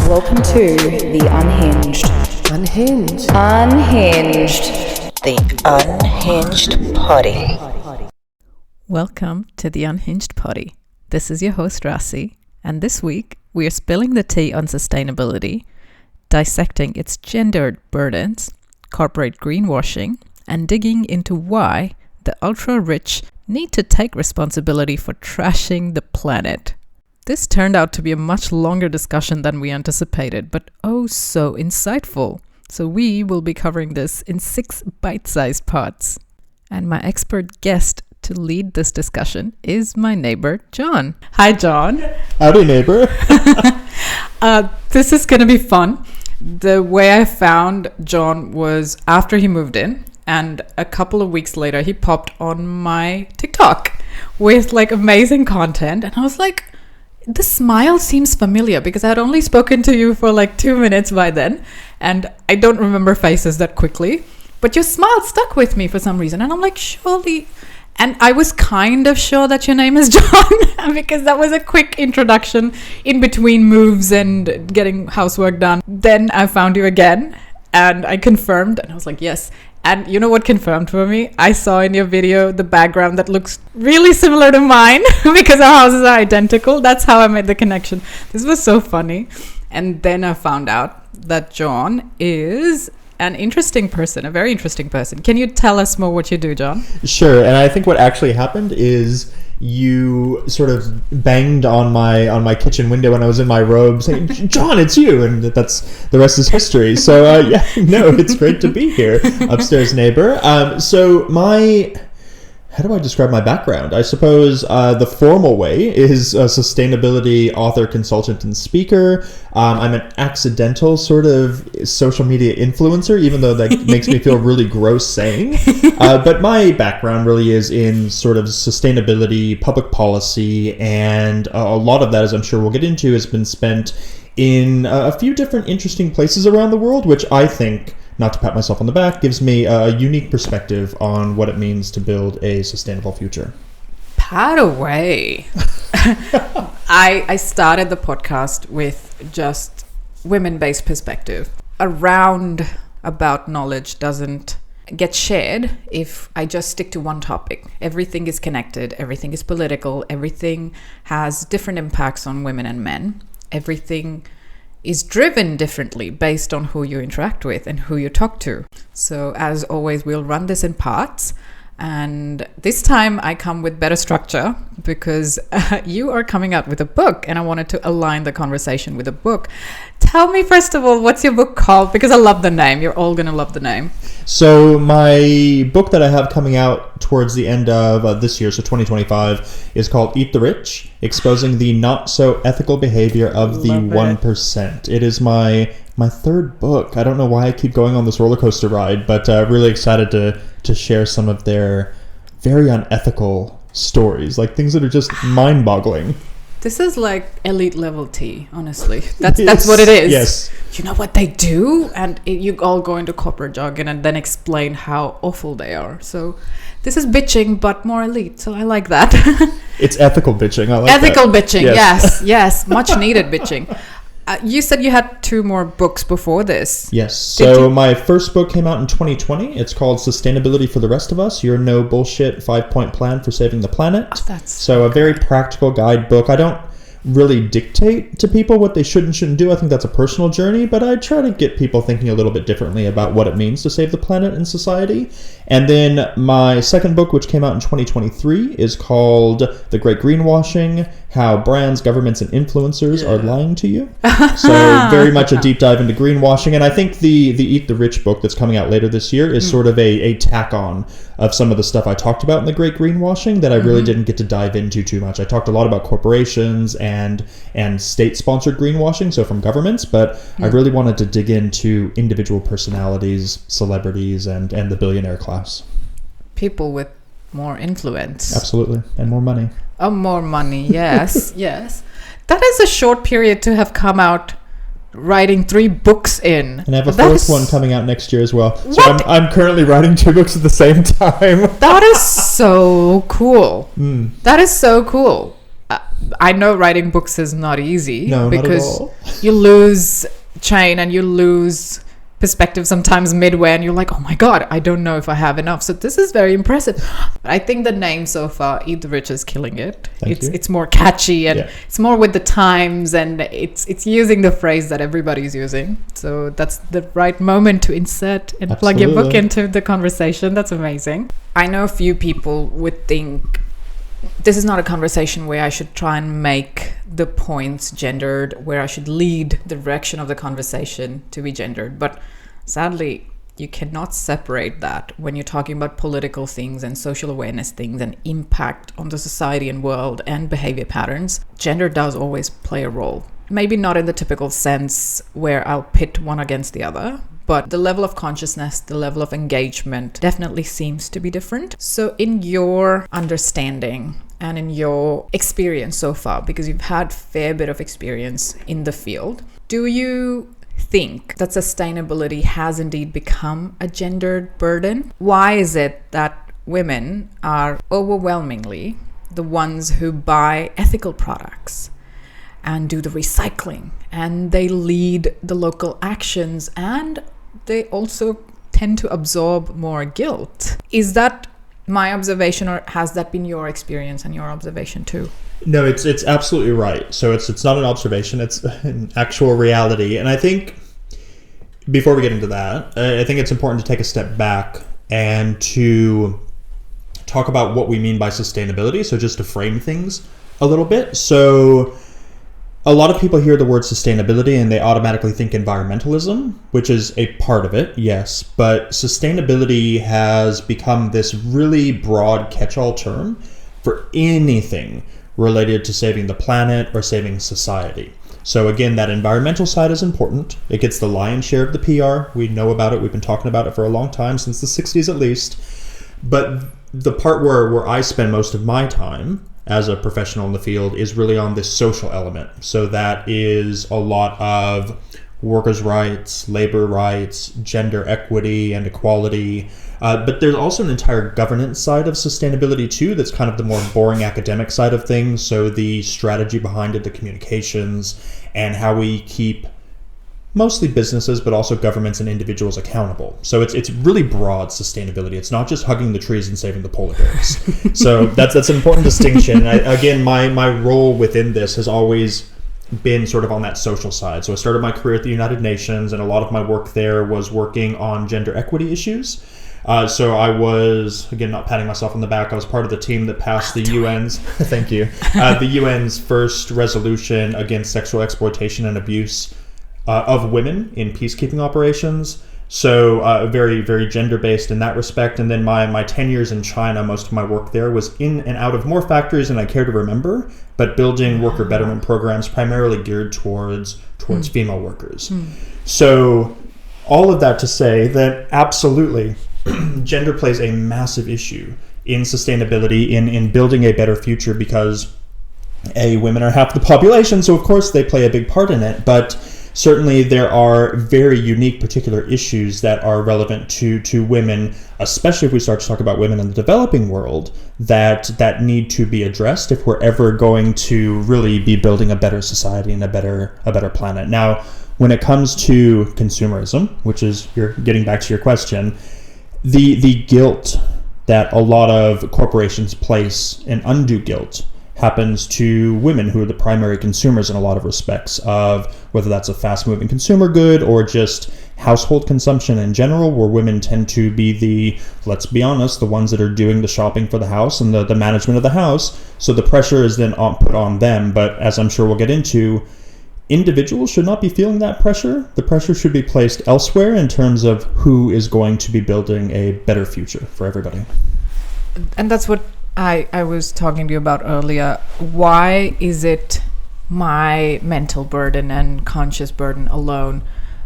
Welcome to the Unhinged. Unhinged. Unhinged. The Unhinged Potty. Welcome to the Unhinged Potty. This is your host, Rasi, and this week we are spilling the tea on sustainability, dissecting its gendered burdens, corporate greenwashing, and digging into why the ultra-rich need to take responsibility for trashing the planet. This turned out to be a much longer discussion than we anticipated, but oh so insightful. So we will be covering this in 6 bite-sized parts. And my expert guest to lead this discussion is my neighbor, John. Hi, John. Howdy, neighbor. This is going to be fun. The way I found John was after he moved in, and a couple of weeks later, he popped on my TikTok with like amazing content. And I was like, the smile seems familiar because I had only spoken to you for like 2 minutes by then. And I don't remember faces that quickly. But your smile stuck with me for some reason. And I'm like, surely. And I was kind of sure that your name is John because that was a quick introduction in between moves and getting housework done. Then I found you again and I confirmed and I was like, yes. And you know what confirmed for me? I saw in your video the background that looks really similar to mine because our houses are identical. That's how I made the connection. This was so funny. And then I found out that John is an interesting person, a very interesting person. Can you tell us more what you do, John? Sure. And I think what actually happened is you sort of banged on my kitchen window when I was in my robe saying, John, it's you. And that's the rest is history. So it's great to be here, upstairs neighbor. How do I describe my background? I suppose the formal way is a sustainability author, consultant, and speaker. I'm an accidental sort of social media influencer, even though that makes me feel really gross saying. But my background really is in sort of sustainability, public policy, and a lot of that, as I'm sure we'll get into, has been spent in a few different interesting places around the world, which I think, not to pat myself on the back, gives me a unique perspective on what it means to build a sustainable future. Pat away. I started the podcast with just women-based perspective. A roundabout knowledge doesn't get shared if I just stick to one topic. Everything is connected. Everything is political. Everything has different impacts on women and men. Everything is driven differently based on who you interact with and who you talk to. So as always, we'll run this in parts. And this time I come with better structure because you are coming out with a book and I wanted to align the conversation with a book. Tell me, first of all, what's your book called? Because I love the name. You're all going to love the name. So my book that I have coming out towards the end of this year, so 2025, is called Eat the Rich, Exposing the Not So Ethical Behavior of the 1%. It is my third book. I don't know why I keep going on this roller coaster ride, but really excited to share some of their very unethical stories, like things that are just mind-boggling. This is like elite level tea, honestly. That's what it is. Yes. You know what they do? And you all go into corporate jargon and then explain how awful they are. So this is bitching, but more elite. So I like that. It's ethical bitching. I like ethical that. Bitching, yes. Much needed bitching. You said you had 2 more books before this. Yes. So my first book came out in 2020. It's called Sustainability for the Rest of Us, Your No Bullshit 5-Point Plan for Saving the Planet. Oh, that's so a very practical guidebook. I don't really dictate to people what they should and shouldn't do. I think that's a personal journey, but I try to get people thinking a little bit differently about what it means to save the planet and society. And then my second book, which came out in 2023, is called The Great Greenwashing, How Brands, Governments, and Influencers Are Lying to You. So very much a deep dive into greenwashing. And I think the Eat the Rich book that's coming out later this year is sort of a tack-on of some of the stuff I talked about in The Great Greenwashing that I really didn't get to dive into too much. I talked a lot about corporations and state-sponsored greenwashing, so from governments, but I really wanted to dig into individual personalities, celebrities, and the billionaire class. people with more influence. Absolutely. And more money. Oh, more money. Yes. Yes. That is a short period to have come out writing 3 books in. And I have a 4th one coming out next year as well. So What? I'm currently writing 2 books at the same time. That is so cool. That is so cool. I know writing books is not easy. No, because not at all. you lose chain and you lose perspective sometimes midway, and you're like, oh my god, I don't know if I have enough. So this is very impressive. I think the name so far, Eat the Rich, is killing it. Thank you. It's more catchy, and Yeah. it's more with the times, and it's using the phrase that everybody's using. So that's the right moment to insert and plug your book Absolutely. into the conversation. That's amazing. I know a few people would think this is not a conversation where I should try and make the points gendered, where I should lead the direction of the conversation to be gendered. But sadly, you cannot separate that when you're talking about political things and social awareness things and impact on the society and world and behavior patterns. Gender does always play a role. Maybe not in the typical sense where I'll pit one against the other, but the level of consciousness, the level of engagement definitely seems to be different. So in your understanding and in your experience so far, because you've had a fair bit of experience in the field, do you think that sustainability has indeed become a gendered burden? Why is it that women are overwhelmingly the ones who buy ethical products and do the recycling, and they lead the local actions, and they also tend to absorb more guilt? Is that my observation, or has that been your experience and your observation too? No, it's absolutely right. So it's not an observation, it's an actual reality. And I think before we get into that, I think it's important to take a step back and to talk about what we mean by sustainability. So just to frame things a little bit. So a lot of people hear the word sustainability and they automatically think environmentalism, which is a part of it, yes. But sustainability has become this really broad catch-all term for anything related to saving the planet or saving society. So again, that environmental side is important. It gets the lion's share of the PR. We know about it. We've been talking about it for a long time, since the 60s at least. But the part where I spend most of my time as a professional in the field is really on this social element. So that is a lot of workers' rights, labor rights, gender equity and equality. But there's also an entire governance side of sustainability too, that's kind of the more boring academic side of things. So the strategy behind it, the communications, and how we keep mostly businesses, but also governments and individuals accountable. So it's really broad sustainability. It's not just hugging the trees and saving the polar bears. So that's an important distinction. Again, my role within this has always been sort of on that social side. So I started my career at the United Nations, and a lot of my work there was working on gender equity issues. So I was, again, not patting myself on the back, I was part of the team that passed the UN's, thank you, the UN's first resolution against sexual exploitation and abuse of women in peacekeeping operations. So very, very gender-based in that respect. And then my 10 years in China, most of my work there was in and out of more factories than I care to remember, but building worker betterment programs primarily geared towards female workers. So all of that to say that absolutely gender plays a massive issue in sustainability, in building a better future, because women are half the population, so of course they play a big part in it. But certainly there are very unique particular issues that are relevant to women, especially if we start to talk about women in the developing world, that need to be addressed if we're ever going to really be building a better society and a better planet. Now, when it comes to consumerism, which is, you're getting back to your question, the guilt that a lot of corporations place, and undue guilt, happens to women who are the primary consumers in a lot of respects, of whether that's a fast-moving consumer good or just household consumption in general, where women tend to be the, let's be honest, the ones that are doing the shopping for the house and the management of the house. So the pressure is then put on them. But as I'm sure we'll get into, individuals should not be feeling that pressure. The pressure should be placed elsewhere in terms of who is going to be building a better future for everybody. And that's what I was talking to you about earlier. Why is it my mental burden and conscious burden alone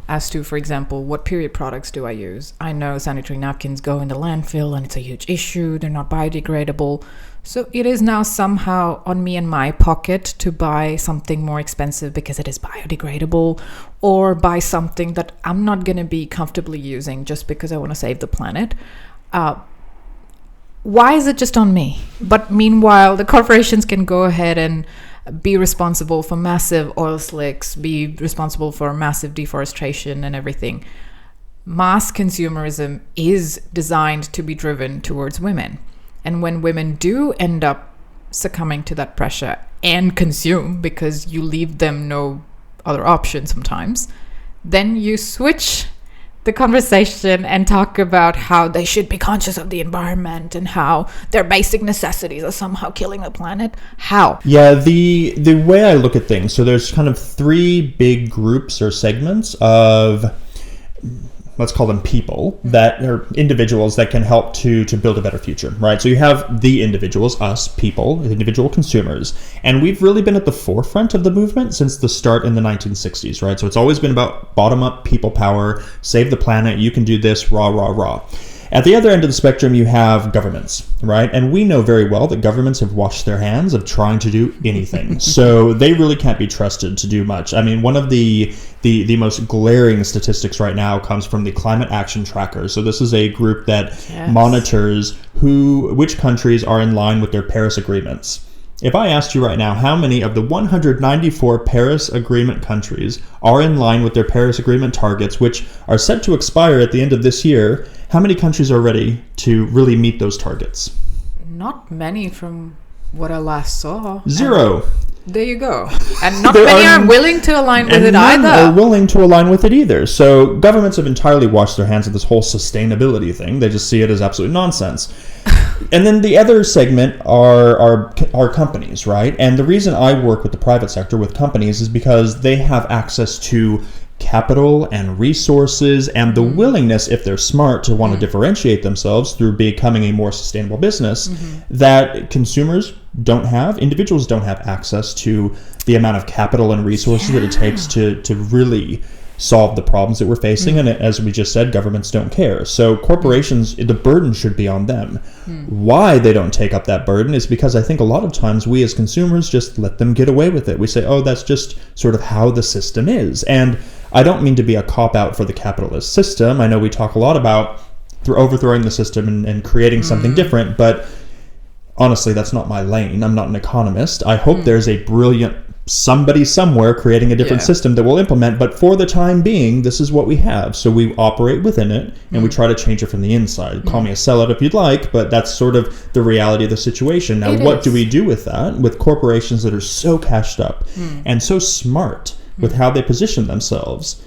as to, for example, what period products do I use? I know sanitary napkins go in the landfill and it's a huge issue. They're not biodegradable. So it is now somehow on me and my pocket to buy something more expensive because it is biodegradable, or buy something that I'm not going to be comfortably using just because I want to save the planet. why is it just on me? But meanwhile, the corporations can go ahead and be responsible for massive oil slicks, be responsible for massive deforestation and everything. Mass consumerism is designed to be driven towards women. And when women do end up succumbing to that pressure and consume, because you leave them no other option sometimes, then you switch the conversation and talk about how they should be conscious of the environment and how their basic necessities are somehow killing the planet. How? Yeah, the way I look at things, so there's kind of three big groups or segments of, let's call them people, that are individuals that can help to build a better future, right? So you have the individuals, us, people, individual consumers, and we've really been at the forefront of the movement since the start in the 1960s, right? So it's always been about bottom-up people power, save the planet, you can do this, rah, rah, rah. At the other end of the spectrum, you have governments, right? And we know very well that governments have washed their hands of trying to do anything. So they really can't be trusted to do much. I mean, one of the most glaring statistics right now comes from the Climate Action Tracker. So this is a group that monitors which countries are in line with their Paris agreements. If I asked you right now how many of the 194 Paris Agreement countries are in line with their Paris Agreement targets, which are set to expire at the end of this year, how many countries are ready to really meet those targets? Not many from what I last saw. Zero. There you go. And not many are willing to align with it none either. are willing to align with it either. So governments have entirely washed their hands of this whole sustainability thing. They just see it as absolute nonsense. And then the other segment are companies, right? And the reason I work with the private sector, with companies, is because they have access to capital and resources and the willingness, if they're smart, to want to differentiate themselves through becoming a more sustainable business that consumers don't have, individuals don't have access to the amount of capital and resources that it takes to really solve the problems that we're facing. And as we just said, governments don't care. So corporations, the burden should be on them. Why they don't take up that burden is because I think a lot of times we as consumers just let them get away with it. We say, oh, that's just sort of how the system is. And I don't mean to be a cop-out for the capitalist system. I know we talk a lot about overthrowing the system and creating something different, but honestly, that's not my lane. I'm not an economist. I hope there's a brilliant somebody somewhere creating a different system that we'll implement, but for the time being, this is what we have. So we operate within it, and we try to change it from the inside. Call me a sellout if you'd like, but that's sort of the reality of the situation. Now, what do we do with that? With corporations that are so cashed up and so smart with how they position themselves,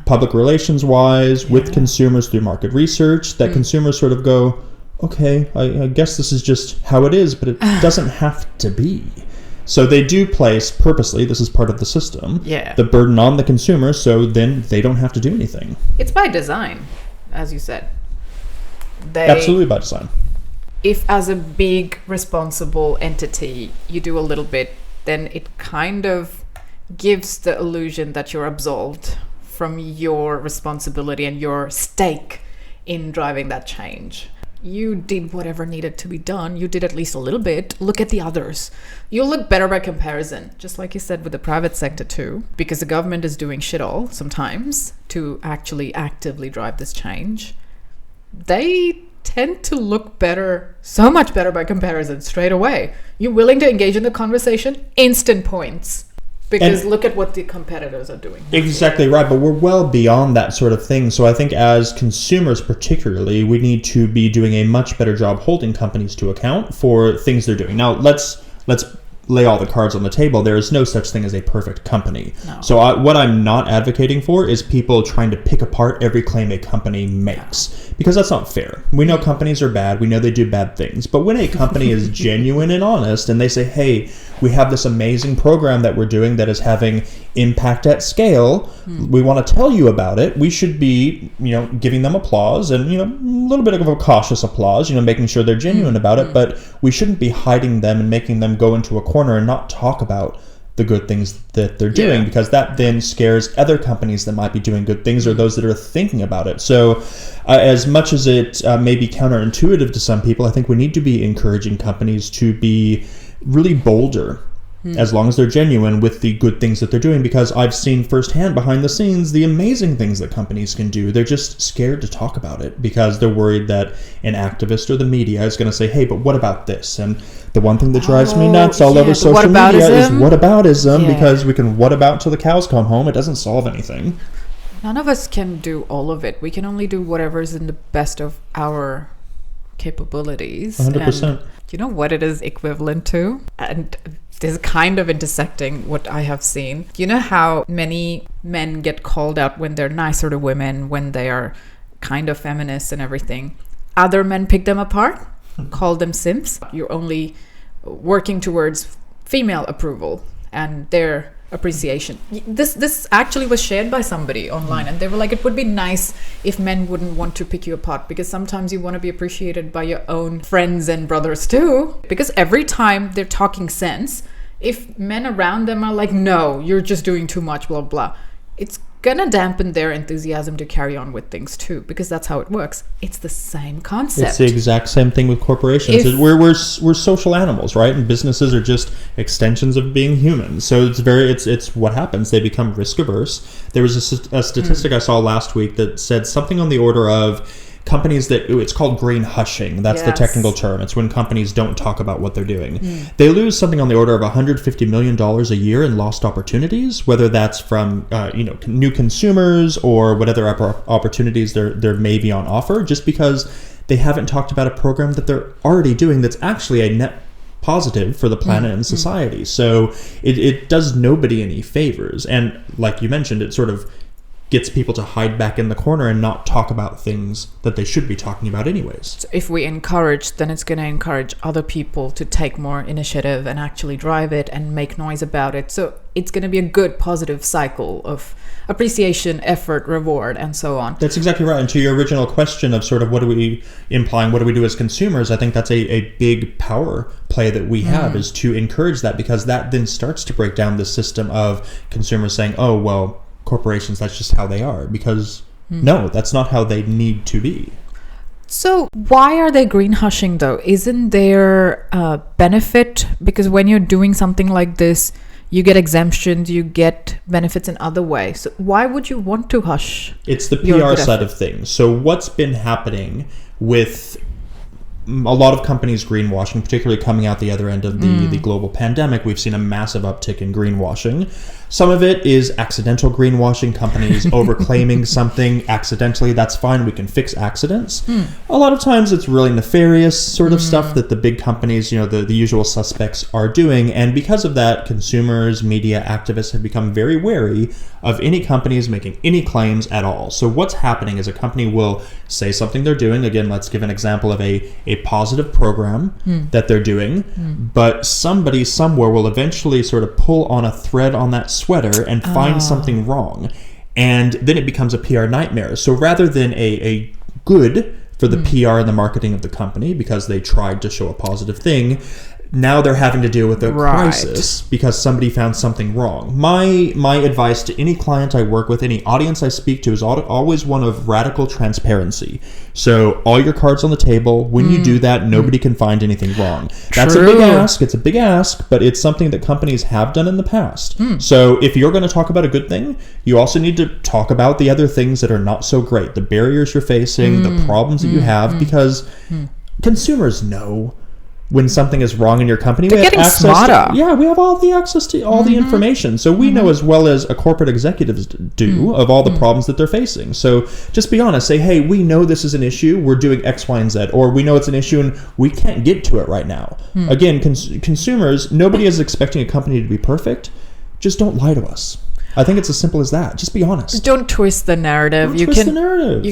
public relations wise, with consumers through market research, that consumers sort of go, okay, I guess this is just how it is, but it doesn't have to be. So they do place purposely, this is part of the system, the burden on the consumer, so then they don't have to do anything. It's by design, as you said. Absolutely by design. If as a big responsible entity you do a little bit, then it kind of gives the illusion that you're absolved from your responsibility and your stake in driving that change. You did whatever needed to be done. You did at least a little bit. Look at the others. You'll look better by comparison, just like you said with the private sector too, because the government is doing shit all sometimes to actually actively drive this change. They tend to look better, so much better by comparison straight away. You're willing to engage in the conversation, instant points. Because look at what the competitors are doing. Exactly right, but we're well beyond that sort of thing. So I think as consumers particularly, we need to be doing a much better job holding companies to account for things they're doing. Now, let's lay all the cards on the table. There is no such thing as a perfect company. No. So what I'm not advocating for is people trying to pick apart every claim a company makes, because that's not fair. We know companies are bad. We know they do bad things. But when a company is genuine and honest and they say, hey, we have this amazing program that we're doing that is having impact at scale, we want to tell you about it, we should be, giving them applause and, a little bit of a cautious applause, making sure they're genuine about it, but we shouldn't be hiding them and making them go into a corner and not talk about the good things that they're doing, because that then scares other companies that might be doing good things or those that are thinking about it. So as much as it may be counterintuitive to some people, I think we need to be encouraging companies to be really bolder as long as they're genuine with the good things that they're doing, because I've seen firsthand behind the scenes the amazing things that companies can do. They're just scared to talk about it because they're worried that an activist or the media is going to say, hey, but what about this? And the one thing that drives me nuts all over social media is whataboutism, because we can what about till the cows come home. It doesn't solve anything. None of us can do all of it. We can only do whatever is in the best of our capabilities. 100%. And you know what it is equivalent to? And this is kind of intersecting what I have seen. You know how many men get called out when they're nicer to women, when they are kind of feminists and everything. Other men pick them apart, call them simps. You're only working towards female approval and their appreciation. This actually was shared by somebody online, and they were like, it would be nice if men wouldn't want to pick you apart, because sometimes you want to be appreciated by your own friends and brothers too, because every time they're talking sense, if men around them are like, no, you're just doing too much, blah blah, it's gonna dampen their enthusiasm to carry on with things too, because that's how it works. It's the same concept. It's the exact same thing with corporations. We're social animals, right? And businesses are just extensions of being human. So it's what happens. They become risk averse. There was a statistic I saw last week that said something on the order of companies that, it's called green hushing. That's the technical term. It's when companies don't talk about what they're doing. They lose something on the order of $150 million a year in lost opportunities, whether that's from new consumers or what other opportunities there may be on offer, just because they haven't talked about a program that they're already doing that's actually a net positive for the planet and society. So it does nobody any favors. And like you mentioned, it sort of gets people to hide back in the corner and not talk about things that they should be talking about anyways. So if we encourage, then it's going to encourage other people to take more initiative and actually drive it and make noise about it. So it's going to be a good positive cycle of appreciation, effort, reward, and so on. That's exactly right. And to your original question of sort of what do we do as consumers, I think that's a big power play that we have, is to encourage that, because that then starts to break down the system of consumers saying, oh, well, corporations, that's just how they are, because no, that's not how they need to be. So why are they green hushing though? Isn't there a benefit? Because when you're doing something like this, you get exemptions, you get benefits in other ways. So why would you want to hush? It's the PR side of things. So what's been happening with a lot of companies greenwashing, particularly coming out the other end of the global pandemic, we've seen a massive uptick in greenwashing. Some of it is accidental greenwashing, companies overclaiming something accidentally. That's fine. We can fix accidents. A lot of times it's really nefarious sort of stuff that the big companies, the usual suspects are doing. And because of that, consumers, media, activists have become very wary of any companies making any claims at all. So what's happening is a company will say something they're doing. Again, let's give an example of a positive program that they're doing, but somebody somewhere will eventually sort of pull on a thread on that sweater and find something wrong, and then it becomes a PR nightmare. So rather than a good for the PR and the marketing of the company because they tried to show a positive thing, now they're having to deal with a crisis because somebody found something wrong. My advice to any client I work with, any audience I speak to, is always one of radical transparency. So all your cards on the table. When you do that, nobody can find anything wrong. That's a big ask. It's a big ask, but it's something that companies have done in the past. So if you're going to talk about a good thing, you also need to talk about the other things that are not so great, the barriers you're facing, the problems that you have, because consumers know when something is wrong in your company. They're getting smarter. We have all the access to all the information. So we know as well as a corporate executives do of all the problems that they're facing. So just be honest. Say, hey, we know this is an issue. We're doing X, Y, and Z. Or we know it's an issue and we can't get to it right now. Again, consumers, nobody is expecting a company to be perfect. Just don't lie to us. I think it's as simple as that. Just be honest. Don't twist the narrative. You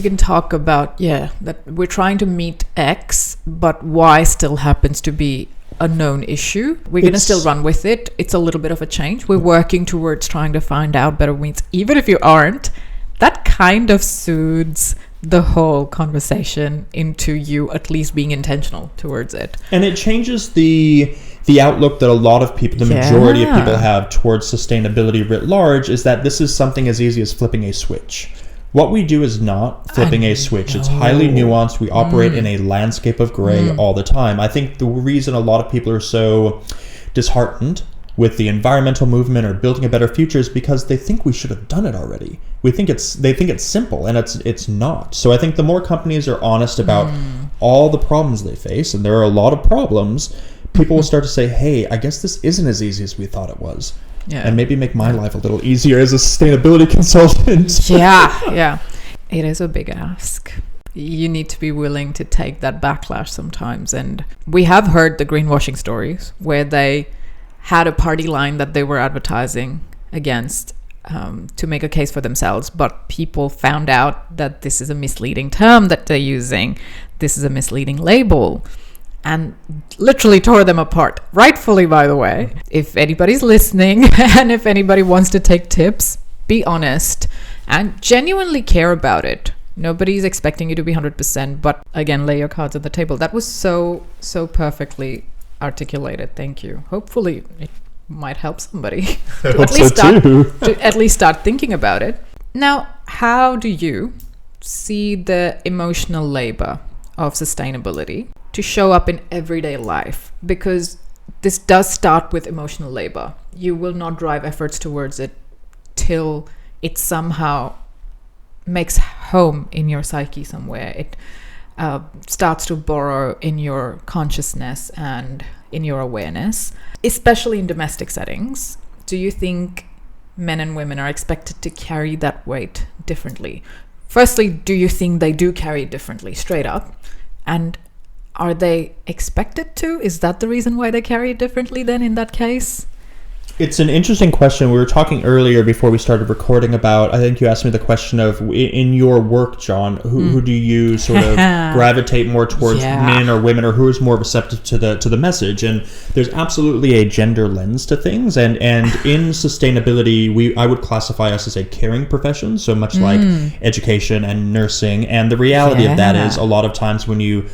can talk about, that we're trying to meet X, but Y still happens to be a known issue. We're going to still run with it. It's a little bit of a change. We're working towards trying to find out better means. Even if you aren't, that kind of soothes the whole conversation into you at least being intentional towards it. And it changes the outlook that a lot of people, the majority of people have towards sustainability writ large, is that this is something as easy as flipping a switch. What we do is not flipping a switch. It's highly nuanced. We operate in a landscape of gray all the time. I think the reason a lot of people are so disheartened with the environmental movement or building a better future is because they think we should have done it already. They think it's simple, and it's not. So I think the more companies are honest about all the problems they face, and there are a lot of problems, people will start to say, hey, I guess this isn't as easy as we thought it was. Yeah. And maybe make my life a little easier as a sustainability consultant. Yeah. It is a big ask. You need to be willing to take that backlash sometimes. And we have heard the greenwashing stories where they had a party line that they were advertising against to make a case for themselves, but people found out that this is a misleading term that they're using. This is a misleading label, and literally tore them apart, rightfully, by the way. If anybody's listening and if anybody wants to take tips, be honest and genuinely care about it. Nobody's expecting you to be 100%, but again, lay your cards on the table. That was so perfectly articulated. Thank you. Hopefully it might help somebody to at least start thinking about it. Now, how do you see the emotional labor of sustainability to show up in everyday life? Because this does start with emotional labor. You will not drive efforts towards it till it somehow makes home in your psyche somewhere. It starts to burrow in your consciousness and in your awareness, especially in domestic settings. Do you think men and women are expected to carry that weight differently? Firstly, do you think they do carry it differently, straight up? And are they expected to? Is that the reason why they carry it differently then in that case? It's an interesting question. We were talking earlier before we started recording about, I think you asked me the question of, in your work, John, who do you sort of gravitate more towards, men or women, or who is more receptive to the message? And there's absolutely a gender lens to things. And in sustainability, I would classify us as a caring profession, so much like education and nursing. And the reality of that is, a lot of times when you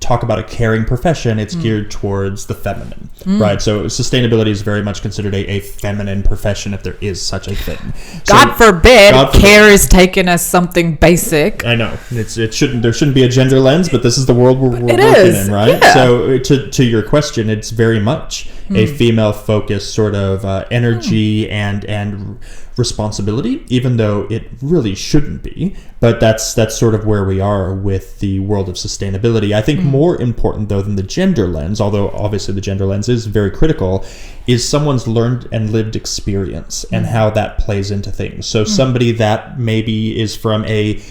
talk about a caring profession, it's geared towards the feminine, right? So sustainability is very much considered a feminine profession, if there is such a thing. God forbid care is taken as something basic. I know there shouldn't be a gender lens, but this is the world we're working in, right? Yeah. So to your question, it's very much a female focused sort of energy and responsibility, even though it really shouldn't be. But that's sort of where we are with the world of sustainability. I think more important, though, than the gender lens, although obviously the gender lens is very critical, is someone's learned and lived experience and how that plays into things. So somebody that maybe is from a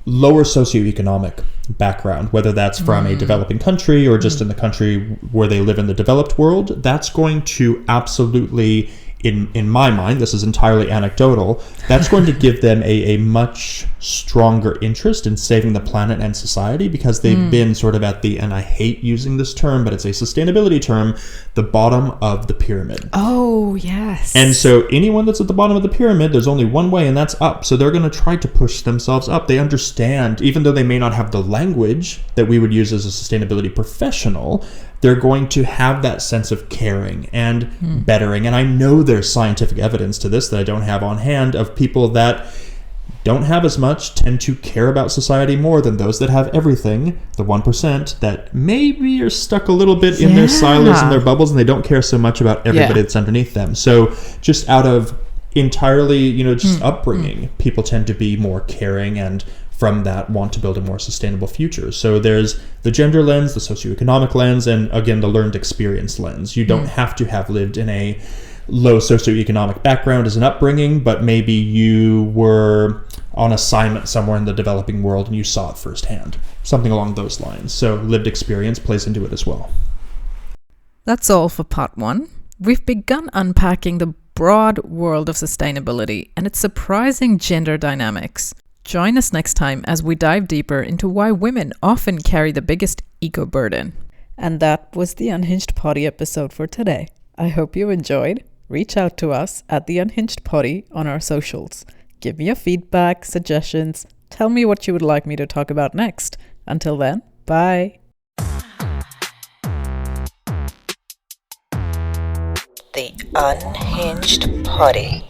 lower socioeconomic background, whether that's from a developing country or just in the country where they live in the developed world, that's going to absolutely, in my mind, this is entirely anecdotal, that's going to give them a much stronger interest in saving the planet and society, because they've been sort of at the, and I hate using this term, but it's a sustainability term, the bottom of the pyramid. Oh, yes. And so anyone that's at the bottom of the pyramid, there's only one way, and that's up. So they're going to try to push themselves up. They understand, even though they may not have the language that we would use as a sustainability professional, they're going to have that sense of caring and bettering. And I know there's scientific evidence to this that I don't have on hand, of people that don't have as much tend to care about society more than those that have everything, the 1% that maybe are stuck a little bit in their silos and their bubbles, and they don't care so much about everybody that's underneath them. So just out of entirely, just upbringing, people tend to be more caring and from that want to build a more sustainable future. So there's the gender lens, the socioeconomic lens, and again, the learned experience lens. You don't have to have lived in a low socioeconomic background as an upbringing, but maybe you were on assignment somewhere in the developing world and you saw it firsthand. Something along those lines. So lived experience plays into it as well. That's all for part 1. We've begun unpacking the broad world of sustainability and its surprising gender dynamics. Join us next time as we dive deeper into why women often carry the biggest eco burden. And that was the Unhinged Potty episode for today. I hope you enjoyed. Reach out to us at the Unhinged Potty on our socials. Give me your feedback, suggestions. Tell me what you would like me to talk about next. Until then, bye. The Unhinged Potty.